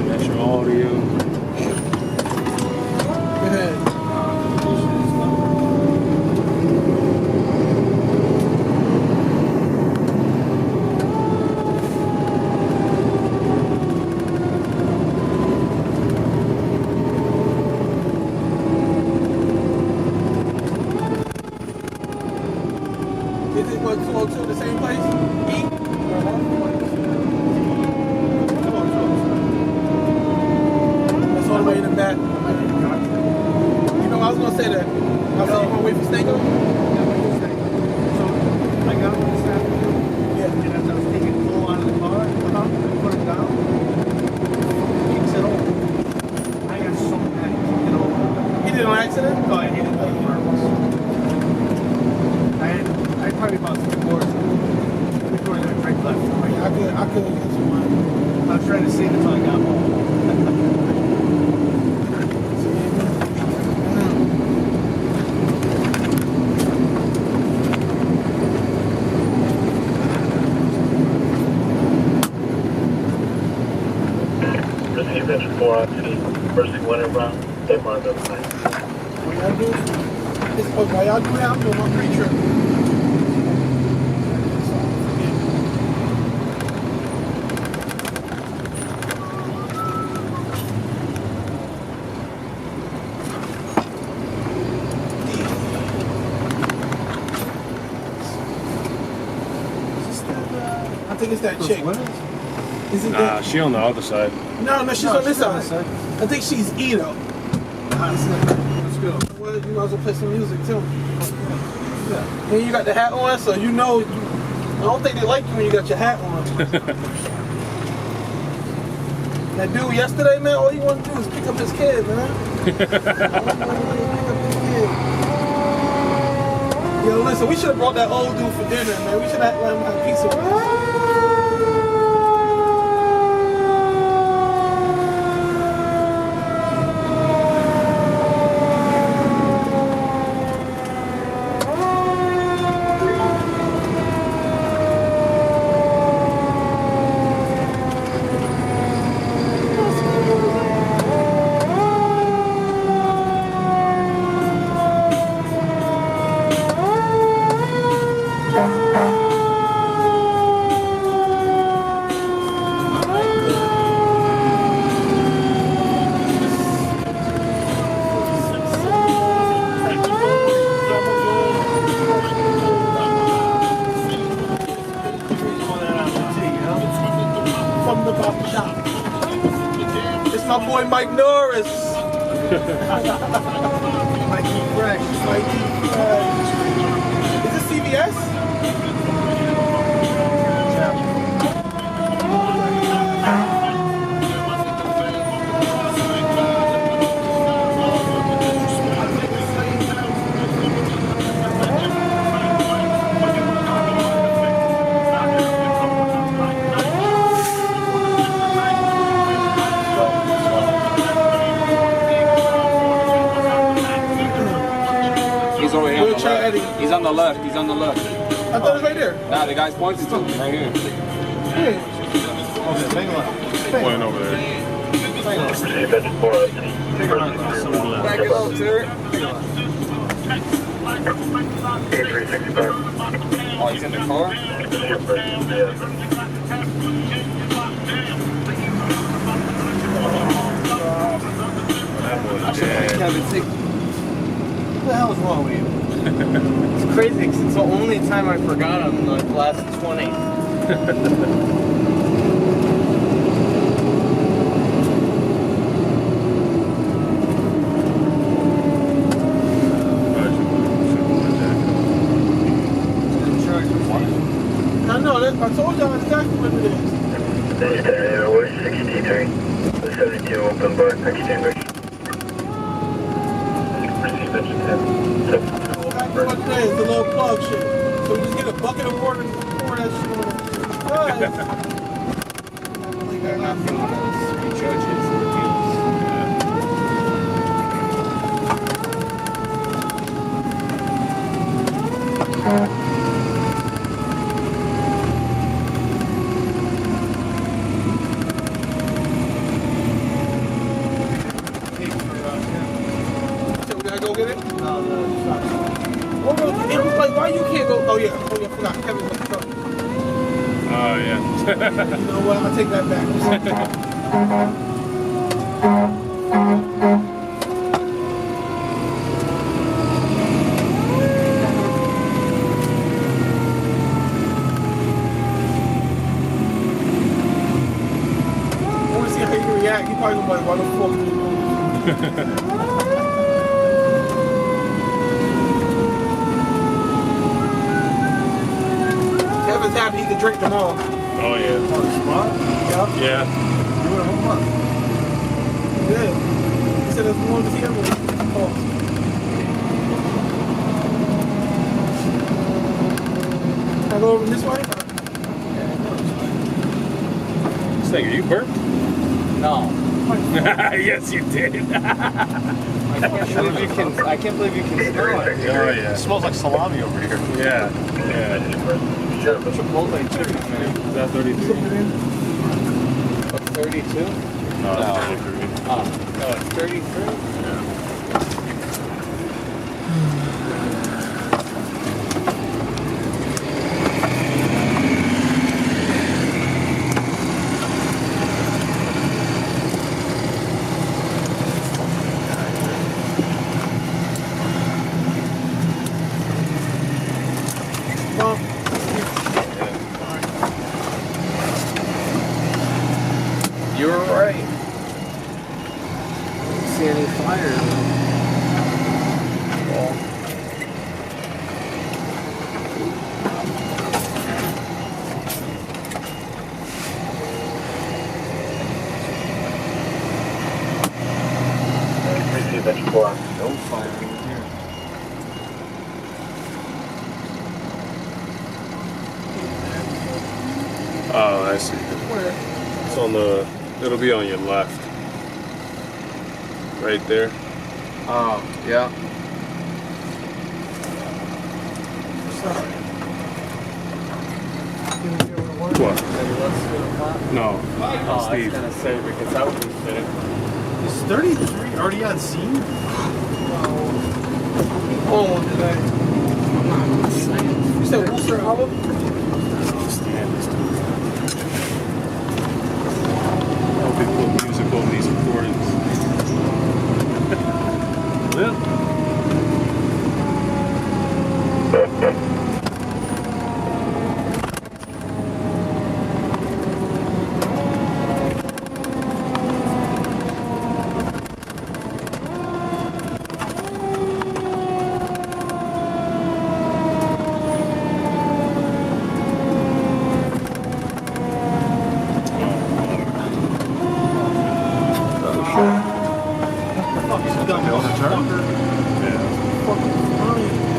some extra audio. Go ahead. Is it what 202 the same place? E? That's all the way in the back. You know, I was gonna say that. I was saying you gonna wait for Stanko? So I got him this afternoon. Yeah. And as I was taking Cole out of the car, I put him down. He said, "Oh, I got so mad." You know, He did an accident? oh, I hit him on purpose. I had probably about 3 quarters. 3 quarters of right left. I could get some money. I was trying to save until I got home. Receive engine 4 on to first thing winter run, they monitor the line. What y'all do? While y'all do that, I'm doing my pre-trip. I think it's that chick. Is it Nah, that? she on the other side. No, she's on this side. I think she's Edo. Let's go. Well, you might as well play some music too. Yeah. And you got the hat on, so you know. I don't think they like you when you got your hat on. That dude yesterday, man, all he wanted to do is pick up his kid, man. Yo, listen, we should have brought that old dude for dinner, man. We should have let him have pizza with us. From the coffee shop. It's my boy Mike Norris. Mikey Fresh. Mikey Fresh. Is this CVS? He's over here on the Wheelchair left. Eddie. He's on the left. He's on the left. I thought it was right there. Nah, the guy's pointing to him right here. Yeah. Okay, take a look. Point over there. Receive engine 4 on to Back it up, sir. 8365. Oh, he's in the car? Kevin, what the hell is wrong with you? It's crazy because it's the only time I forgot him in like the last 20. I know, I told y'all exactly what it is. Next area was 63. The 72 open bar extinguished. Receive engine 10. Go back to what today is the little plug shit. So we just get a bucket of water and pour that shit on. Guys. What was it was like, why you can't go? Oh yeah, I forgot. Kevin was the truck. Oh, yeah. You know what? I'll take that back. I want to see how you react. He probably gonna be like, why the fuck are you doing this? Kevin's happy he can drink them all. Oh, yeah. Yeah. Yeah. Good. He said as long as he ever calls. Can I go over this way? Snake, are you burped? No. Yes, you did. I can't believe you can smell it. Oh, yeah. It smells like salami over here. Yeah. Yeah. Chipotle chicken, man. Is that 32? 32? No, it's 33. Oh, it's 33? Well, You were right. Don't see any fire. No fire in here. Oh, I see. where? It's on the, it'll be on your left. Right there. Oh, yeah. Sorry. What? Maybe let's do the pot. No. Oh, I was Steve. gonna say because that would be fitting. Is 33 already on scene? On today. You said Wooster Olive? Hope they put music over these recordings. Well, yeah.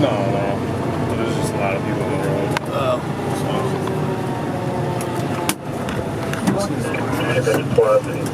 No. There's just a lot of people on the road. Pull up and